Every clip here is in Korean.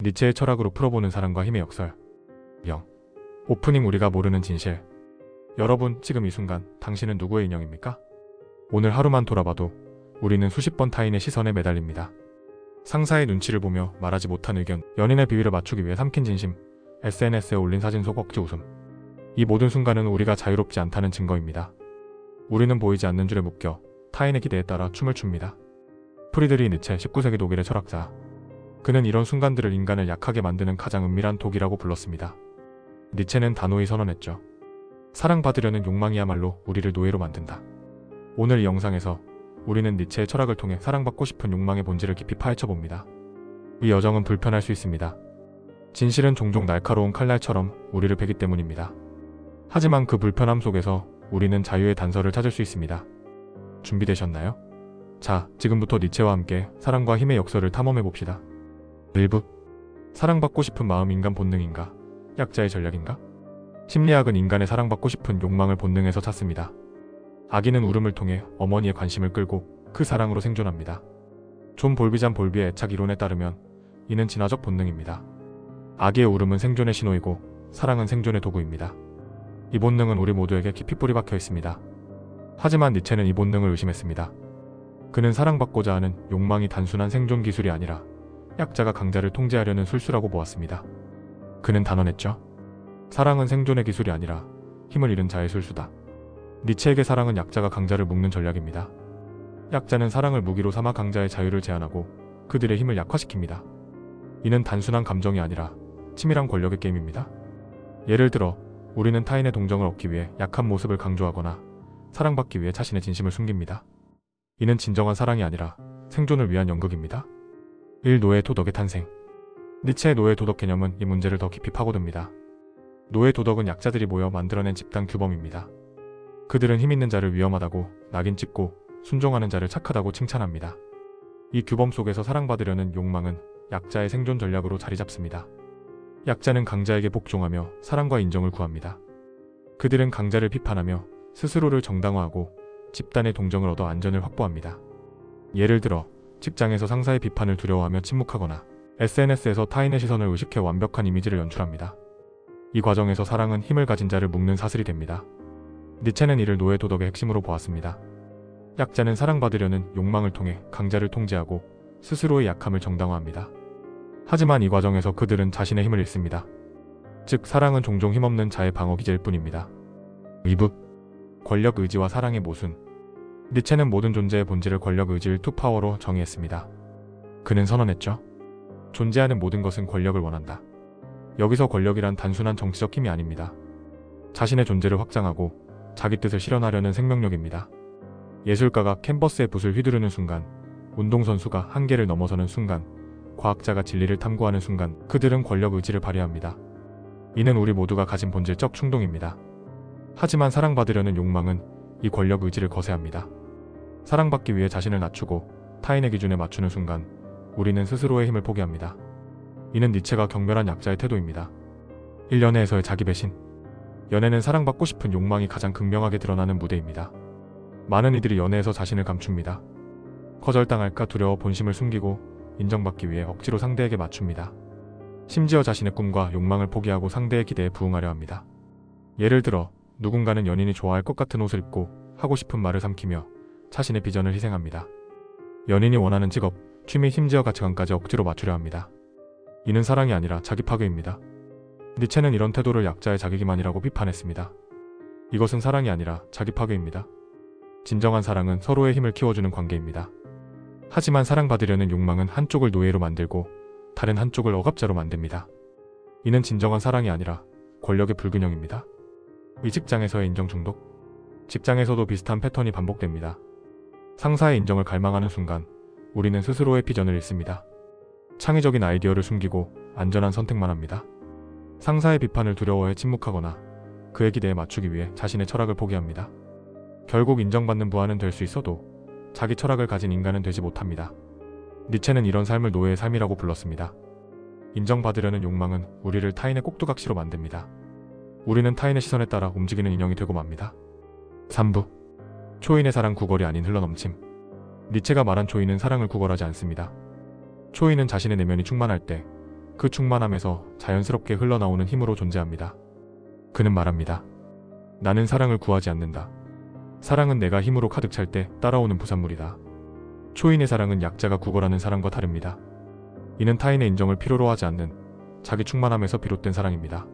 니체의 철학으로 풀어보는 사랑과 힘의 역설. 영. 오프닝 우리가 모르는 진실. 여러분, 지금 이 순간 당신은 누구의 인형입니까? 오늘 하루만 돌아봐도 우리는 수십 번 타인의 시선에 매달립니다. 상사의 눈치를 보며 말하지 못한 의견, 연인의 비위를 맞추기 위해 삼킨 진심, SNS에 올린 사진 속 억지 웃음. 이 모든 순간은 우리가 자유롭지 않다는 증거입니다. 우리는 보이지 않는 줄에 묶여 타인의 기대에 따라 춤을 춥니다. 프리드리히 니체, 19세기 독일의 철학자. 그는 이런 순간들을 인간을 약하게 만드는 가장 은밀한 독이라고 불렀습니다. 니체는 단호히 선언했죠. 사랑받으려는 욕망이야말로 우리를 노예로 만든다. 오늘 이 영상에서 우리는 니체의 철학을 통해 사랑받고 싶은 욕망의 본질을 깊이 파헤쳐봅니다. 이 여정은 불편할 수 있습니다. 진실은 종종 날카로운 칼날처럼 우리를 베기 때문입니다. 하지만 그 불편함 속에서 우리는 자유의 단서를 찾을 수 있습니다. 준비되셨나요? 자, 지금부터 니체와 함께 사랑과 힘의 역설을 탐험해봅시다. 1부. 사랑받고 싶은 마음, 인간 본능인가? 약자의 전략인가? 심리학은 인간의 사랑받고 싶은 욕망을 본능에서 찾습니다. 아기는 울음을 통해 어머니의 관심을 끌고 그 사랑으로 생존합니다. 존 볼비잔 볼비의 애착 이론에 따르면 이는 진화적 본능입니다. 아기의 울음은 생존의 신호이고 사랑은 생존의 도구입니다. 이 본능은 우리 모두에게 깊이 뿌리박혀 있습니다. 하지만 니체는 이 본능을 의심했습니다. 그는 사랑받고자 하는 욕망이 단순한 생존 기술이 아니라 약자가 강자를 통제하려는 술수라고 보았습니다. 그는 단언했죠. 사랑은 생존의 기술이 아니라 힘을 잃은 자의 술수다. 니체에게 사랑은 약자가 강자를 묶는 전략입니다. 약자는 사랑을 무기로 삼아 강자의 자유를 제한하고 그들의 힘을 약화시킵니다. 이는 단순한 감정이 아니라 치밀한 권력의 게임입니다. 예를 들어 우리는 타인의 동정을 얻기 위해 약한 모습을 강조하거나 사랑받기 위해 자신의 진심을 숨깁니다. 이는 진정한 사랑이 아니라 생존을 위한 연극입니다. 1. 노예 도덕의 탄생. 니체의 노예 도덕 개념은 이 문제를 더 깊이 파고듭니다. 노예 도덕은 약자들이 모여 만들어낸 집단 규범입니다. 그들은 힘있는 자를 위험하다고 낙인 찍고 순종하는 자를 착하다고 칭찬합니다. 이 규범 속에서 사랑받으려는 욕망은 약자의 생존 전략으로 자리 잡습니다. 약자는 강자에게 복종하며 사랑과 인정을 구합니다. 그들은 강자를 비판하며 스스로를 정당화하고 집단의 동정을 얻어 안전을 확보합니다. 예를 들어 직장에서 상사의 비판을 두려워하며 침묵하거나 SNS에서 타인의 시선을 의식해 완벽한 이미지를 연출합니다. 이 과정에서 사랑은 힘을 가진 자를 묶는 사슬이 됩니다. 니체는 이를 노예 도덕의 핵심으로 보았습니다. 약자는 사랑받으려는 욕망을 통해 강자를 통제하고 스스로의 약함을 정당화합니다. 하지만 이 과정에서 그들은 자신의 힘을 잃습니다. 즉, 사랑은 종종 힘없는 자의 방어 기제일 뿐입니다. 2부. 권력 의지와 사랑의 모순. 니체는 모든 존재의 본질을 권력 의지를 투파워로 정의했습니다. 그는 선언했죠. 존재하는 모든 것은 권력을 원한다. 여기서 권력이란 단순한 정치적 힘이 아닙니다. 자신의 존재를 확장하고 자기 뜻을 실현하려는 생명력입니다. 예술가가 캔버스에 붓을 휘두르는 순간, 운동선수가 한계를 넘어서는 순간, 과학자가 진리를 탐구하는 순간 그들은 권력 의지를 발휘합니다. 이는 우리 모두가 가진 본질적 충동입니다. 하지만 사랑받으려는 욕망은 이 권력 의지를 거세합니다. 사랑받기 위해 자신을 낮추고 타인의 기준에 맞추는 순간 우리는 스스로의 힘을 포기합니다. 이는 니체가 경멸한 약자의 태도입니다. 1. 연애에서의 자기 배신. 연애는 사랑받고 싶은 욕망이 가장 극명하게 드러나는 무대입니다. 많은 이들이 연애에서 자신을 감춥니다. 거절당할까 두려워 본심을 숨기고 인정받기 위해 억지로 상대에게 맞춥니다. 심지어 자신의 꿈과 욕망을 포기하고 상대의 기대에 부응하려 합니다. 예를 들어 누군가는 연인이 좋아할 것 같은 옷을 입고 하고 싶은 말을 삼키며 자신의 비전을 희생합니다. 연인이 원하는 직업, 취미, 심지어 가치관까지 억지로 맞추려 합니다. 이는 사랑이 아니라 자기 파괴입니다. 니체는 이런 태도를 약자의 자기기만이라고 비판했습니다. 이것은 사랑이 아니라 자기 파괴입니다. 진정한 사랑은 서로의 힘을 키워주는 관계입니다. 하지만 사랑받으려는 욕망은 한쪽을 노예로 만들고 다른 한쪽을 억압자로 만듭니다. 이는 진정한 사랑이 아니라 권력의 불균형입니다. 이 직장에서의 인정 중독. 직장에서도 비슷한 패턴이 반복됩니다. 상사의 인정을 갈망하는 순간 우리는 스스로의 비전을 잃습니다. 창의적인 아이디어를 숨기고 안전한 선택만 합니다. 상사의 비판을 두려워해 침묵하거나 그의 기대에 맞추기 위해 자신의 철학을 포기합니다. 결국 인정받는 부하는 될 수 있어도 자기 철학을 가진 인간은 되지 못합니다. 니체는 이런 삶을 노예의 삶이라고 불렀습니다. 인정받으려는 욕망은 우리를 타인의 꼭두각시로 만듭니다. 우리는 타인의 시선에 따라 움직이는 인형이 되고 맙니다. 3부. 초인의 사랑 구걸이 아닌 흘러넘침. 니체가 말한 초인은 사랑을 구걸하지 않습니다. 초인은 자신의 내면이 충만할 때 그 충만함에서 자연스럽게 흘러나오는 힘으로 존재합니다. 그는 말합니다. 나는 사랑을 구하지 않는다. 사랑은 내가 힘으로 가득 찰 때 따라오는 부산물이다. 초인의 사랑은 약자가 구걸하는 사랑과 다릅니다. 이는 타인의 인정을 필요로 하지 않는 자기 충만함에서 비롯된 사랑입니다.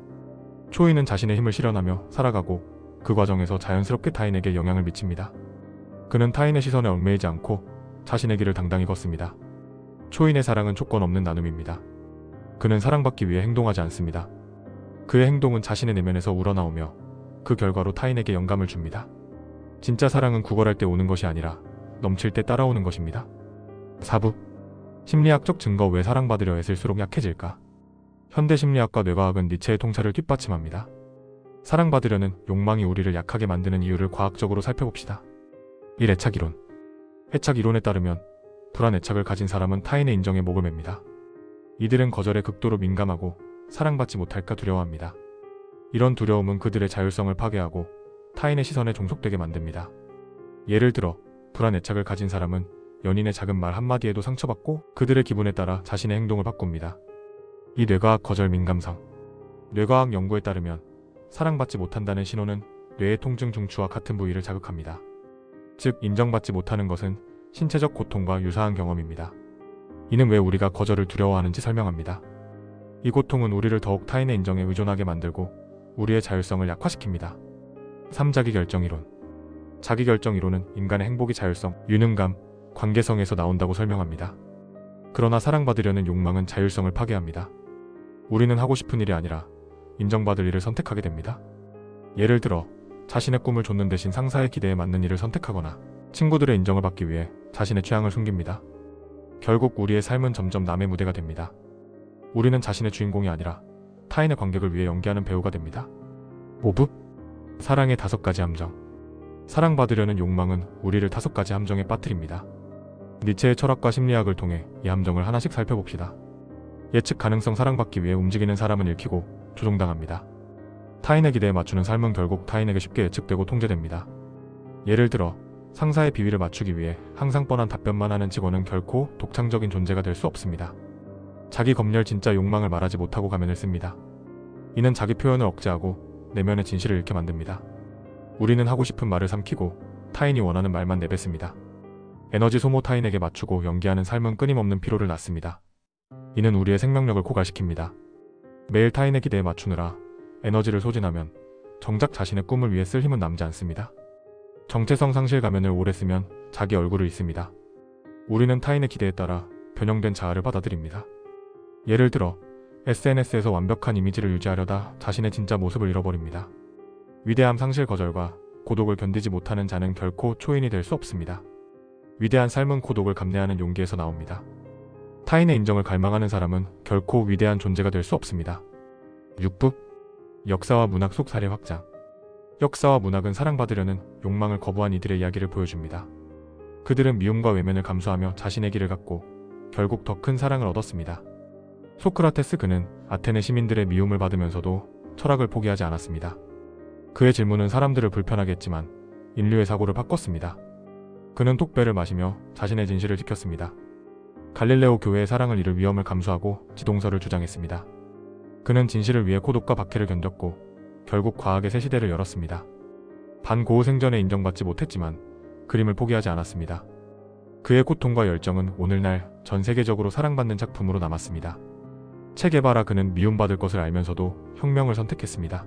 초인은 자신의 힘을 실현하며 살아가고 그 과정에서 자연스럽게 타인에게 영향을 미칩니다. 그는 타인의 시선에 얽매이지 않고 자신의 길을 당당히 걷습니다. 초인의 사랑은 조건 없는 나눔입니다. 그는 사랑받기 위해 행동하지 않습니다. 그의 행동은 자신의 내면에서 우러나오며 그 결과로 타인에게 영감을 줍니다. 진짜 사랑은 구걸할 때 오는 것이 아니라 넘칠 때 따라오는 것입니다. 4부 심리학적 증거. 왜 사랑받으려 애쓸수록 약해질까? 현대심리학과 뇌과학은 니체의 통찰을 뒷받침합니다. 사랑받으려는 욕망이 우리를 약하게 만드는 이유를 과학적으로 살펴봅시다. 1. 애착이론. 애착이론에 따르면 불안 애착을 가진 사람은 타인의 인정에 목을 맵니다. 이들은 거절에 극도로 민감하고 사랑받지 못할까 두려워합니다. 이런 두려움은 그들의 자율성을 파괴하고 타인의 시선에 종속되게 만듭니다. 예를 들어 불안 애착을 가진 사람은 연인의 작은 말 한마디에도 상처받고 그들의 기분에 따라 자신의 행동을 바꿉니다. 이 뇌과학 거절 민감성. 뇌과학 연구에 따르면 사랑받지 못한다는 신호는 뇌의 통증 중추와 같은 부위를 자극합니다. 즉 인정받지 못하는 것은 신체적 고통과 유사한 경험입니다. 이는 왜 우리가 거절을 두려워하는지 설명합니다. 이 고통은 우리를 더욱 타인의 인정에 의존하게 만들고 우리의 자율성을 약화시킵니다. 3. 자기결정이론. 자기결정이론은 인간의 행복이 자율성, 유능감, 관계성에서 나온다고 설명합니다. 그러나 사랑받으려는 욕망은 자율성을 파괴합니다. 우리는 하고 싶은 일이 아니라 인정받을 일을 선택하게 됩니다. 예를 들어 자신의 꿈을 좇는 대신 상사의 기대에 맞는 일을 선택하거나 친구들의 인정을 받기 위해 자신의 취향을 숨깁니다. 결국 우리의 삶은 점점 남의 무대가 됩니다. 우리는 자신의 주인공이 아니라 타인의 관객을 위해 연기하는 배우가 됩니다. 5부 사랑의 5가지 함정. 사랑받으려는 욕망은 우리를 5가지 함정에 빠뜨립니다. 니체의 철학과 심리학을 통해 이 함정을 하나씩 살펴봅시다. 예측 가능성. 사랑받기 위해 움직이는 사람은 읽히고 조종당합니다. 타인의 기대에 맞추는 삶은 결국 타인에게 쉽게 예측되고 통제됩니다. 예를 들어 상사의 비위를 맞추기 위해 항상 뻔한 답변만 하는 직원은 결코 독창적인 존재가 될 수 없습니다. 자기 검열. 진짜 욕망을 말하지 못하고 가면을 씁니다. 이는 자기 표현을 억제하고 내면의 진실을 잃게 만듭니다. 우리는 하고 싶은 말을 삼키고 타인이 원하는 말만 내뱉습니다. 에너지 소모. 타인에게 맞추고 연기하는 삶은 끊임없는 피로를 낳습니다. 이는 우리의 생명력을 고갈시킵니다. 매일 타인의 기대에 맞추느라 에너지를 소진하면 정작 자신의 꿈을 위해 쓸 힘은 남지 않습니다. 정체성 상실. 가면을 오래 쓰면 자기 얼굴을 잊습니다. 우리는 타인의 기대에 따라 변형된 자아를 받아들입니다. 예를 들어 SNS에서 완벽한 이미지를 유지하려다 자신의 진짜 모습을 잃어버립니다. 위대함 상실. 거절과 고독을 견디지 못하는 자는 결코 초인이 될 수 없습니다. 위대한 삶은 고독을 감내하는 용기에서 나옵니다. 타인의 인정을 갈망하는 사람은 결코 위대한 존재가 될 수 없습니다. 6부 역사와 문학 속 사례 확장. 역사와 문학은 사랑받으려는 욕망을 거부한 이들의 이야기를 보여줍니다. 그들은 미움과 외면을 감수하며 자신의 길을 갖고 결국 더 큰 사랑을 얻었습니다. 소크라테스. 그는 아테네 시민들의 미움을 받으면서도 철학을 포기하지 않았습니다. 그의 질문은 사람들을 불편하게 했지만 인류의 사고를 바꿨습니다. 그는 톡배를 마시며 자신의 진실을 지켰습니다. 갈릴레오. 교회의 사랑을 잃을 위험을 감수하고 지동설을 주장했습니다. 그는 진실을 위해 고독과 박해를 견뎠고 결국 과학의 새 시대를 열었습니다. 반 고흐. 생전에 인정받지 못했지만 그림을 포기하지 않았습니다. 그의 고통과 열정은 오늘날 전 세계적으로 사랑받는 작품으로 남았습니다. 체 게바라. 그는 미움받을 것을 알면서도 혁명을 선택했습니다.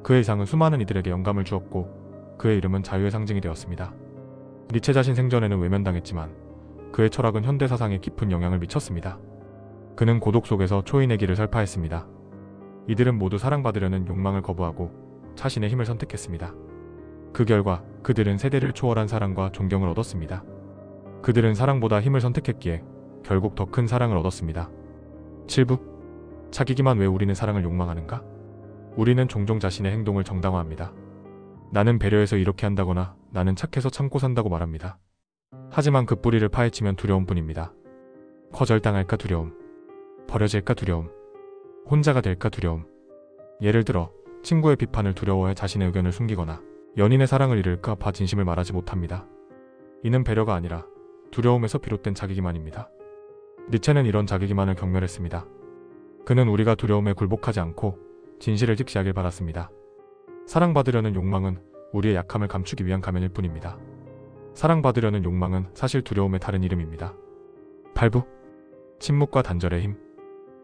그의 이상은 수많은 이들에게 영감을 주었고 그의 이름은 자유의 상징이 되었습니다. 니체 자신 생전에는 외면당했지만 그의 철학은 현대 사상에 깊은 영향을 미쳤습니다. 그는 고독 속에서 초인의 길을 설파했습니다. 이들은 모두 사랑받으려는 욕망을 거부하고 자신의 힘을 선택했습니다. 그 결과 그들은 세대를 초월한 사랑과 존경을 얻었습니다. 그들은 사랑보다 힘을 선택했기에 결국 더 큰 사랑을 얻었습니다. 7부 자기기만. 왜 우리는 사랑을 욕망하는가? 우리는 종종 자신의 행동을 정당화합니다. 나는 배려해서 이렇게 한다거나 나는 착해서 참고 산다고 말합니다. 하지만 그 뿌리를 파헤치면 두려움뿐입니다. 거절당할까 두려움, 버려질까 두려움, 혼자가 될까 두려움. 예를 들어 친구의 비판을 두려워해 자신의 의견을 숨기거나 연인의 사랑을 잃을까 봐 진심을 말하지 못합니다. 이는 배려가 아니라 두려움에서 비롯된 자기기만입니다. 니체는 이런 자기기만을 경멸했습니다. 그는 우리가 두려움에 굴복하지 않고 진실을 직시하길 바랐습니다. 사랑받으려는 욕망은 우리의 약함을 감추기 위한 가면일 뿐입니다. 사랑받으려는 욕망은 사실 두려움의 다른 이름입니다. 8부 침묵과 단절의 힘.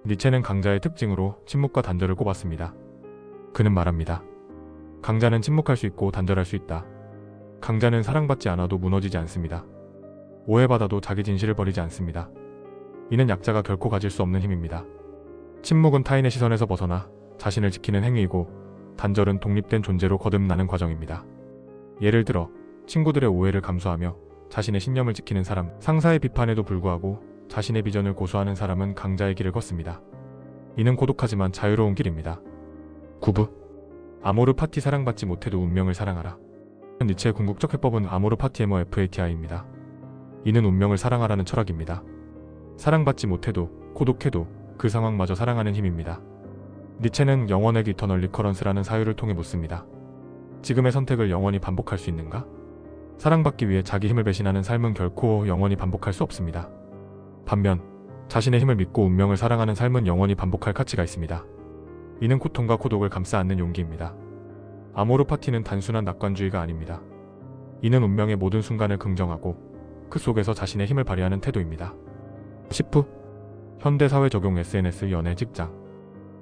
니체는 강자의 특징으로 침묵과 단절을 꼽았습니다. 그는 말합니다. 강자는 침묵할 수 있고 단절할 수 있다. 강자는 사랑받지 않아도 무너지지 않습니다. 오해받아도 자기 진실을 버리지 않습니다. 이는 약자가 결코 가질 수 없는 힘입니다. 침묵은 타인의 시선에서 벗어나 자신을 지키는 행위이고, 단절은 독립된 존재로 거듭나는 과정입니다. 예를 들어 친구들의 오해를 감수하며 자신의 신념을 지키는 사람, 상사의 비판에도 불구하고 자신의 비전을 고수하는 사람은 강자의 길을 걷습니다. 이는 고독하지만 자유로운 길입니다. 9부 아모르 파티. 사랑받지 못해도 운명을 사랑하라. 니체의 궁극적 해법은 아모르 파티 에머 FATI입니다. 이는 운명을 사랑하라는 철학입니다. 사랑받지 못해도, 고독해도 그 상황마저 사랑하는 힘입니다. 니체는 영원의 이터널 리커런스라는 사유를 통해 묻습니다. 지금의 선택을 영원히 반복할 수 있는가? 사랑받기 위해 자기 힘을 배신하는 삶은 결코 영원히 반복할 수 없습니다. 반면 자신의 힘을 믿고 운명을 사랑하는 삶은 영원히 반복할 가치가 있습니다. 이는 고통과 고독을 감싸 안는 용기입니다. 아모르 파티는 단순한 낙관주의가 아닙니다. 이는 운명의 모든 순간을 긍정하고 그 속에서 자신의 힘을 발휘하는 태도입니다. 10부 현대사회 적용. SNS, 연애, 직장.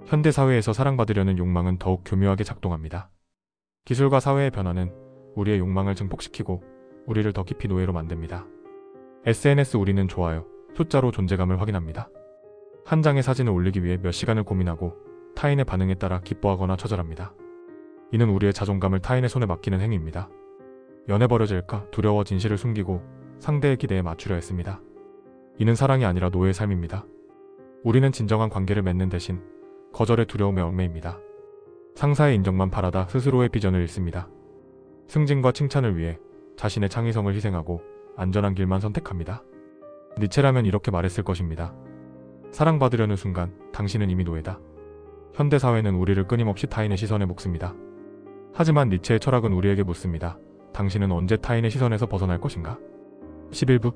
현대사회에서 사랑받으려는 욕망은 더욱 교묘하게 작동합니다. 기술과 사회의 변화는 우리의 욕망을 증폭시키고 우리를 더 깊이 노예로 만듭니다. SNS. 우리는 좋아요, 숫자로 존재감을 확인합니다. 한 장의 사진을 올리기 위해 몇 시간을 고민하고 타인의 반응에 따라 기뻐하거나 처절합니다. 이는 우리의 자존감을 타인의 손에 맡기는 행위입니다. 연애 버려질까 두려워 진실을 숨기고 상대의 기대에 맞추려 했습니다. 이는 사랑이 아니라 노예의 삶입니다. 우리는 진정한 관계를 맺는 대신 거절의 두려움에 얽매입니다. 상사의 인정만 바라다 스스로의 비전을 잃습니다. 승진과 칭찬을 위해 자신의 창의성을 희생하고 안전한 길만 선택합니다. 니체라면 이렇게 말했을 것입니다. 사랑받으려는 순간 당신은 이미 노예다. 현대사회는 우리를 끊임없이 타인의 시선에 묶습니다. 하지만 니체의 철학은 우리에게 묻습니다. 당신은 언제 타인의 시선에서 벗어날 것인가? 11부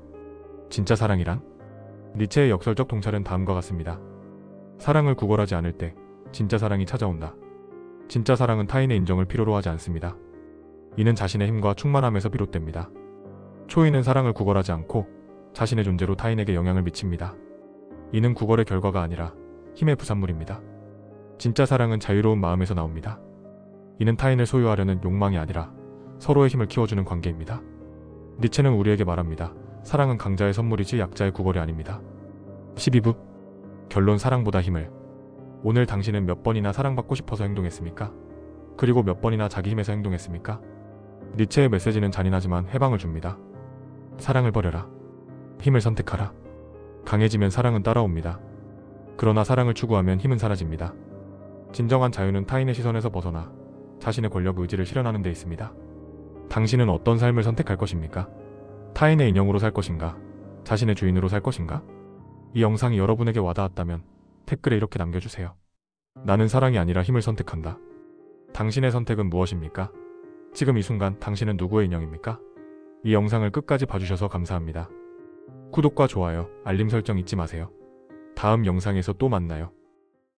진짜 사랑이란? 니체의 역설적 통찰은 다음과 같습니다. 사랑을 구걸하지 않을 때 진짜 사랑이 찾아온다. 진짜 사랑은 타인의 인정을 필요로 하지 않습니다. 이는 자신의 힘과 충만함에서 비롯됩니다. 초인은 사랑을 구걸하지 않고 자신의 존재로 타인에게 영향을 미칩니다. 이는 구걸의 결과가 아니라 힘의 부산물입니다. 진짜 사랑은 자유로운 마음에서 나옵니다. 이는 타인을 소유하려는 욕망이 아니라 서로의 힘을 키워주는 관계입니다. 니체는 우리에게 말합니다. 사랑은 강자의 선물이지 약자의 구걸이 아닙니다. 12부 결론. 사랑보다 힘을. 오늘 당신은 몇 번이나 사랑받고 싶어서 행동했습니까? 그리고 몇 번이나 자기 힘에서 행동했습니까? 니체의 메시지는 잔인하지만 해방을 줍니다. 사랑을 버려라. 힘을 선택하라. 강해지면 사랑은 따라옵니다. 그러나 사랑을 추구하면 힘은 사라집니다. 진정한 자유는 타인의 시선에서 벗어나 자신의 권력 의지를 실현하는 데 있습니다. 당신은 어떤 삶을 선택할 것입니까? 타인의 인형으로 살 것인가? 자신의 주인으로 살 것인가? 이 영상이 여러분에게 와닿았다면 댓글에 이렇게 남겨주세요. 나는 사랑이 아니라 힘을 선택한다. 당신의 선택은 무엇입니까? 지금 이 순간 당신은 누구의 인형입니까? 이 영상을 끝까지 봐주셔서 감사합니다. 구독과 좋아요, 알림 설정 잊지 마세요. 다음 영상에서 또 만나요.